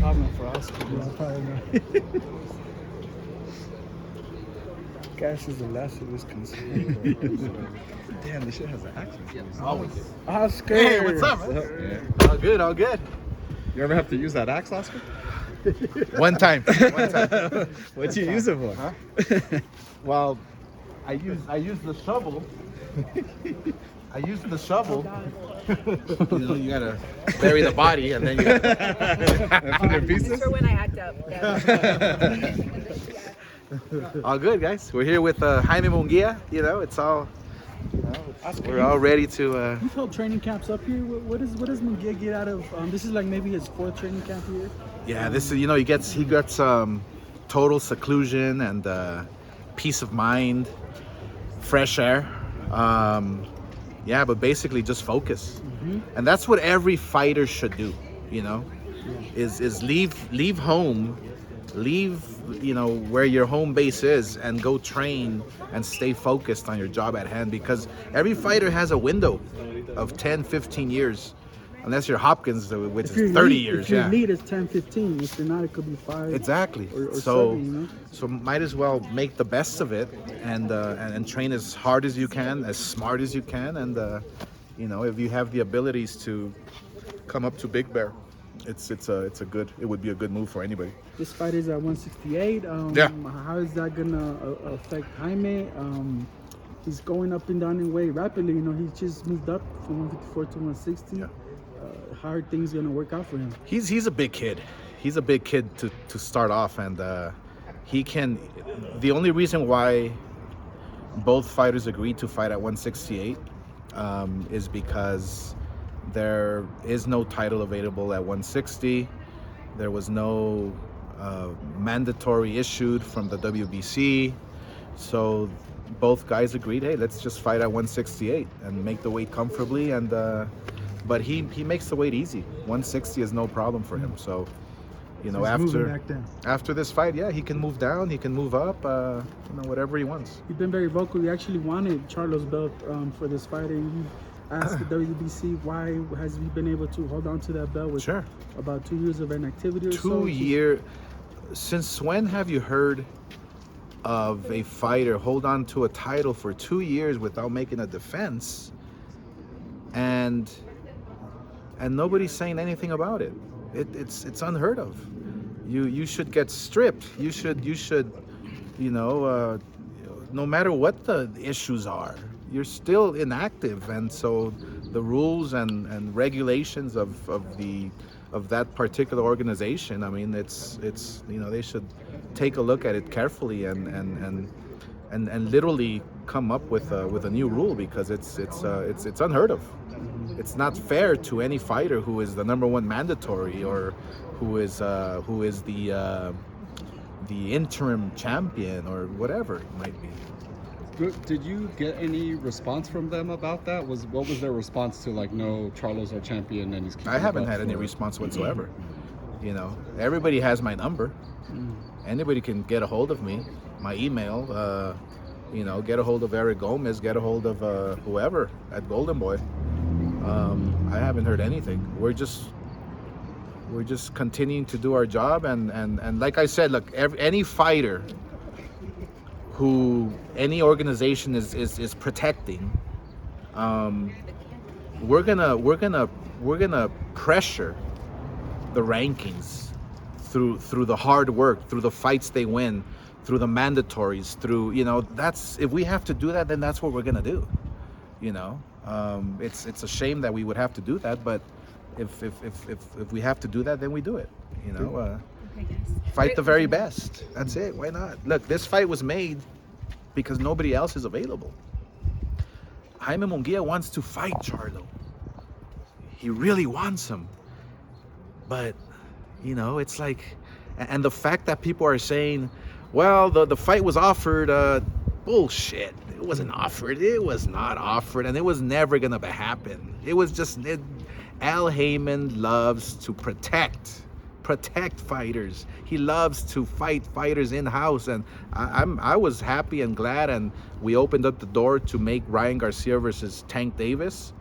problem for Oscar. Yeah, probably not. Cash is the last of his concern. Damn, this shit has an accent. Always. Oscar. Hey, what's up, man? Yeah. All good, all good. You ever have to use that axe, Oscar? One time. What'd you use it for? Huh? Well, I use the shovel. I use the shovel. You know, you gotta bury the body and then you gotta Put it in pieces? That's for when I act up. Yeah. all good, guys. We're here with Jaime Munguia. You know, it's all. You know, we're all ready to. You've held training camps up here. What does Munguia get out of? This is like maybe his 4th training camp here. Yeah, this is, you know, he gets total seclusion and peace of mind, fresh air. Yeah, but basically just focus. And that's what every fighter should do, you know, is leave home, leave, you know, where your home base is and go train and stay focused on your job at hand, because every fighter has a window of 10, 15 years. Unless you're Hopkins, which is 30 years. If you're elite, it's 10, 15. If you're not, it could be 5. Exactly. Or So 7, you know? so might as well make the best of it and train as hard as you can, as smart as you can, and you know, if you have the abilities to come up to Big Bear, it would be a good move for anybody. This fight is at 168. Yeah. How is that gonna affect Jaime? He's going up and down in weight rapidly. You know, he just moved up from 154 to 160. Yeah. How are things gonna work out for him? He's a big kid. He's a big kid to start off, and he can. The only reason why both fighters agreed to fight at 168 is because there is no title available at 160. There was no mandatory issued from the WBC, so both guys agreed, hey, let's just fight at 168 and make the weight comfortably. And but he makes the weight easy. 160 is no problem for him. So, you know, after this fight, yeah, he can move down, he can move up, you know, whatever he wants. He's been very vocal. He actually wanted Charlo's belt for this fight, and you asked the WBC why has he been able to hold on to that belt with Sure. about 2 years of inactivity or so? 2 years. Since when have you heard of a fighter hold on to a title for 2 years without making a defense, and nobody's saying anything about it? It's unheard of. You should get stripped. You should you know, no matter what the issues are, you're still inactive. And so the rules and regulations of that particular organization, I mean, it's you know, they should take a look at it carefully and literally come up with a new rule, because it's unheard of. It's not fair to any fighter who is the #1 mandatory, or who is the interim champion, or whatever it might be. Did you get any response from them about that? What was their response to, like, no, Charlo's our champion and he's keeping I haven't the belt had any for- response whatsoever. You know, everybody has my number. Anybody can get a hold of me. My email, you know, get a hold of Eric Gomez, get a hold of whoever at Golden Boy. I haven't heard anything. We're just continuing to do our job, and like I said, look, any fighter who any organization is protecting, we're gonna pressure the rankings through the hard work, through the fights they win, through the mandatories, through, you know, that's, if we have to do that, then that's what we're gonna do. You know, it's a shame that we would have to do that, but if we have to do that, then we do it. You know, fight the very best. That's it. Why not? Look, this fight was made because nobody else is available. Jaime Munguia wants to fight Charlo. He really wants him. But, you know, it's like, and the fact that people are saying, well, the fight was offered, bullshit. It wasn't offered. It was not offered, and it was never gonna happen. It was just, Al Heyman loves to protect fighters. He loves to fight fighters in-house, and I was happy and glad, and we opened up the door to make Ryan Garcia versus Tank Davis,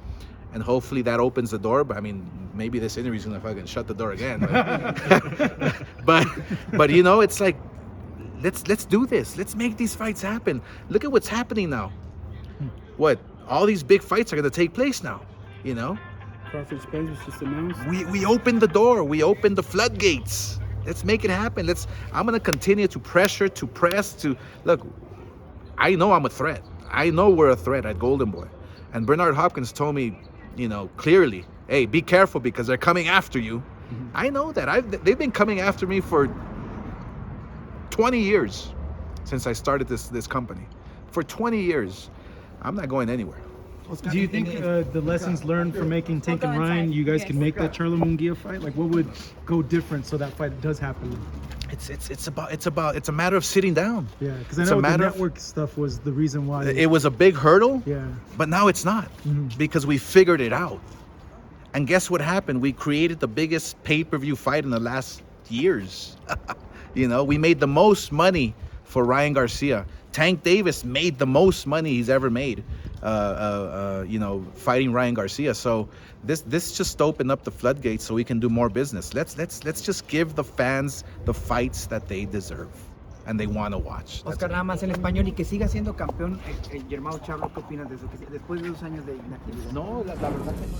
and hopefully that opens the door. But I mean, maybe this interview is gonna fucking shut the door again. but you know, it's like, let's do this. Let's make these fights happen. Look at what's happening now. What? All these big fights are gonna take place now. You know. Crawford Spence was just announced. We opened the door. We opened the floodgates. Let's make it happen. I'm gonna continue to pressure, to press, to look. I know I'm a threat. I know we're a threat at Golden Boy. And Bernard Hopkins told me, you know, clearly, hey, be careful because they're coming after you. Mm-hmm. I know that. They've been coming after me for 20 years since I started this company. For 20 years. I'm not going anywhere. Do you think the lessons learned from making Tank and Ryan, you guys can make that Charlo Munguia fight? Like, what would go different so that fight does happen? It's a matter of sitting down. Yeah, because I know the network stuff was the reason why. It was a big hurdle. Yeah. But now it's not, because we figured it out. And guess what happened? We created the biggest pay-per-view fight in the last years. You know, we made the most money for Ryan Garcia. Tank Davis made the most money he's ever made. You know, fighting Ryan Garcia. So this just opened up the floodgates so we can do more business. Let's just give the fans the fights that they deserve and they want to watch. Oscar, nada más en español y que siga siendo campeón Germán Charlo. ¿Qué opinas de eso? Después de 2 años de inactividad. No, la verdad que no.